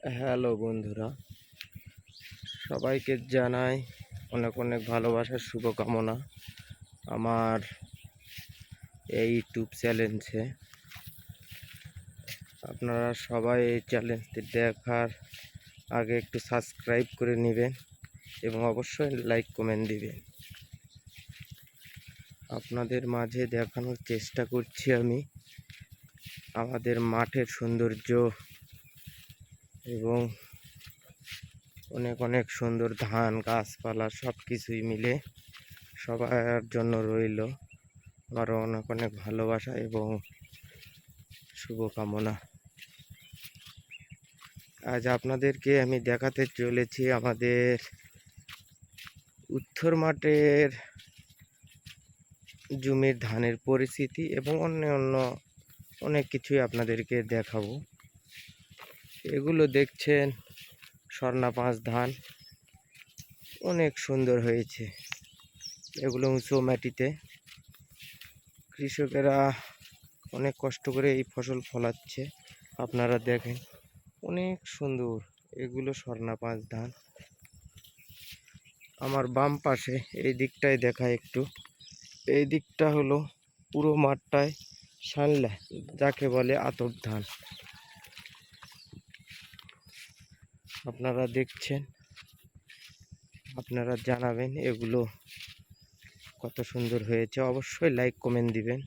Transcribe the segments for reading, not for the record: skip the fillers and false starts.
Hello বন্ধুরা, সবাইকে জানাই অনেক অনেক ভালোবাসার শুভকামনা। আমার এই ইউটিউব চ্যালেঞ্জে আপনারা সবাই এই চ্যালেঞ্জটি দেখার আগে একটু সাবস্ক্রাইব করে নেবেন এবং অবশ্যই লাইক কমেন্ট দিবেন। আপনাদের মাঝে দেখানোর চেষ্টা করছি আমি আমাদের মাঠের সৌন্দর্য এবং অনেক অনেক সুন্দর ধান গাছপালা সব কিছুই মিলে সবার জন্য রইল আমার অনেক অনেক ভালোবাসা এবং শুভকামনা। আজ আপনাদেরকে আমি দেখাতে চলেছি আমাদের উত্তর মাঠের জমির ধানের পরিস্থিতি এবং অন্য অনেক কিছুই আপনাদেরকে দেখাবো। এগুলো দেখছেন স্বর্ণা 5 ধান, অনেক সুন্দর হয়েছে। এগুলো উঁচু মাটিতে কৃষকেরা অনেক কষ্ট করে এই ফসল ফলাচ্ছে। আপনারা দেখেন অনেক সুন্দর, এগুলো স্বর্ণা 5 ধান। আমার বাম পাশে এই দিকটায় দেখা একটু, এই দিকটা হলো পুরো মাঠটায় সানলা, যাকে বলে আতপ ধান। আপনারা দেখছেন, আপনারা জানাবেন এগুলো কত সুন্দর হয়েছে। অবশ্যই লাইক কমেন্ট দিবেন।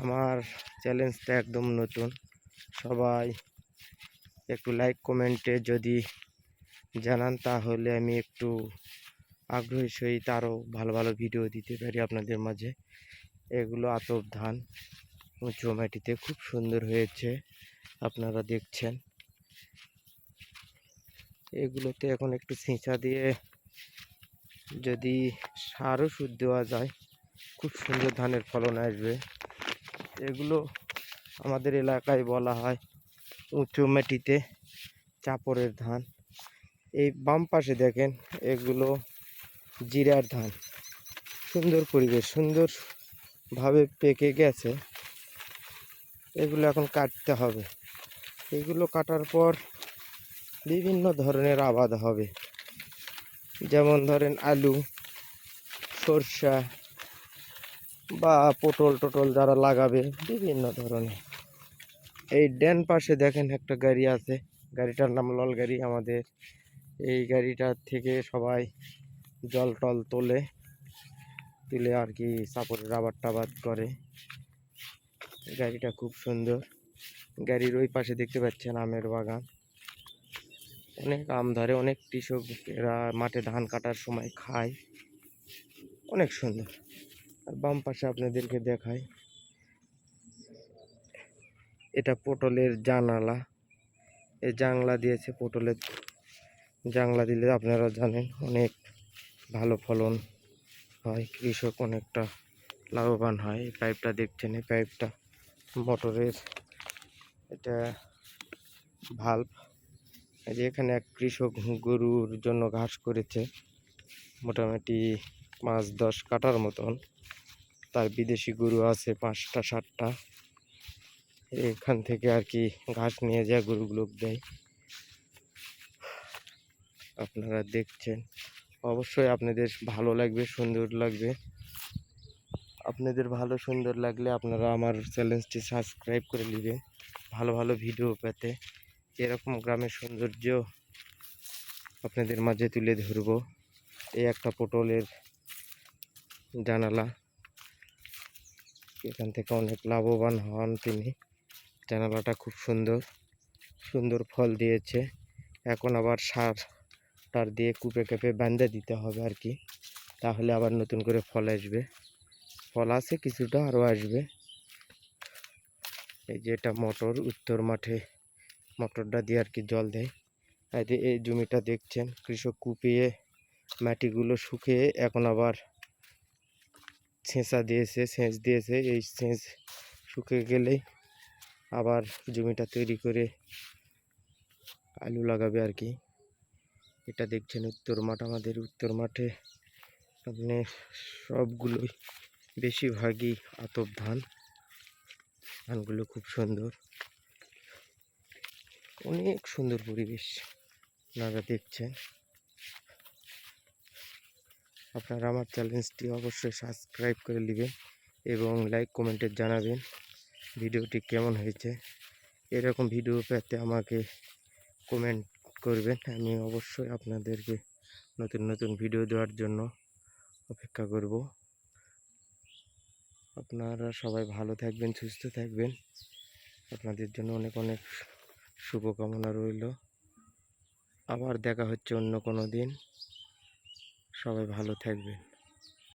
আমার চ্যালেঞ্জটা একদম নতুন, সবাই একটু লাইক কমেন্টে যদি জানান তাহলে আমি একটু আগ্রহী সহিত আরও ভালো ভালো ভিডিও দিতে পারি আপনাদের মাঝে। এগুলো আতপ ধান, উঁচু মাটিতে খুব সুন্দর হয়েছে, আপনারা দেখছেন। এগুলোতে এখন একটু ছিঁচা দিয়ে যদি সার ওষুধ দেওয়া যায় খুব সুন্দর ধানের ফলন আসবে। এগুলো আমাদের এলাকায় বলা হয় উঁচু মাটিতে চাপড়ের ধান। এই বাম পাশে দেখেন এগুলো জিরার ধান। সুন্দর পরিবেশ, সুন্দরভাবে পেকে গেছে। এগুলো এখন কাটতে হবে। এগুলো কাটার পর বিভিন্ন ধরনের আবাদ হবে, যেমন ধরেন আলু, সরষা বা পটল টটল যারা লাগাবে বিভিন্ন ধরনের। এই ডান পাশে দেখেন একটা গাড়ি আছে, গাড়িটার নাম লল গাড়ি। আমাদের এই গাড়িটার থেকে সবাই জল টল তুলে আর কি সাপোর্টের আবাদ টাবাদ করে। গাড়িটা খুব সুন্দর। গাড়ির ওই পাশে দেখতে পাচ্ছেন আমের বাগান, অনেক আম ধরে। অনেক কৃষকেরা মাঠে ধান কাটার সময় খায়, অনেক সুন্দর। আর বাম পাশে আপনাদেরকে দেখাই, এটা পটলের জানালা। এই জাংলা দিয়েছে, পটলের জাংলা দিলে আপনারা জানেন অনেক ভালো ফলন হয়, কৃষক অনেকটা লাভবান হয়। এই পাইপটা দেখছেন, এই পাইপটা মোটরের, এটা ভাল্ব। এই যে এখানে এক কৃষক গরুর জন্য ঘাস করেছে, মোটামুটি 5-10 কাটার মতন। তার বিদেশি গরু আছে 5টা 7টা। এখান থেকে আর কি ঘাস নিয়ে যায়, গরুগুলো দেয়। আপনারা দেখছেন, অবশ্যই আপনাদের ভালো লাগবে, সুন্দর লাগবে। আপনাদের ভালো সুন্দর লাগলে আপনারা আমার চ্যানেলটি সাবস্ক্রাইব করে নেবেন ভালো ভালো ভিডিও পেতে। এরকম গ্রামের সৌন্দর্য আপনাদের মাঝে তুলে ধরবো। এই একটা পটলের জানালা, এখান থেকে অনেক লাভবান হন তিনি। জানালাটা খুব সুন্দর সুন্দর ফল দিয়েছে। এখন আবার সার টার দিয়ে কুপে কেঁপে বেঁধে দিতে হবে আর কি, তাহলে আবার নতুন করে ফল আসবে। ফল আছে কিছুটা, আরও আসবে। এই যে এটা মোটর, উত্তর মাঠে মোটরটা দিয়ে আর কি জল দেয়। এই জমিটা দেখছেন কৃষক কুপিয়ে মাটিগুলো শুকিয়ে এখন আবার সেচ দিয়েছে। এই সেচ শুকিয়ে গেলেই আবার জমিটা তৈরি করে আলু লাগাবে আর কি। এটা দেখছেন উত্তর মাঠ। আমাদের উত্তর মাঠে আপনি সবগুলোই বেশিরভাগই আতপ ধান। ধানগুলো খুব সুন্দর। অনেক সুন্দর পরিবেশ আপনারা দেখছেন। আপনারা আমার চ্যানেলটি অবশ্যই সাবস্ক্রাইব করে নেবেন এবং লাইক কমেন্টে জানাবেন ভিডিওটি কেমন হয়েছে। এরকম ভিডিও পেতে আমাকে কমেন্ট করবেন, আমি অবশ্যই আপনাদেরকে নতুন নতুন ভিডিও দেওয়ার জন্য অপেক্ষা করব। আপনারা সবাই ভালো থাকবেন, সুস্থ থাকবেন। আপনাদের জন্য অনেক অনেক শুভকামনা রইল। আবার দেখা হচ্ছে অন্য কোনো দিন। সবাই ভালো থাকবেন।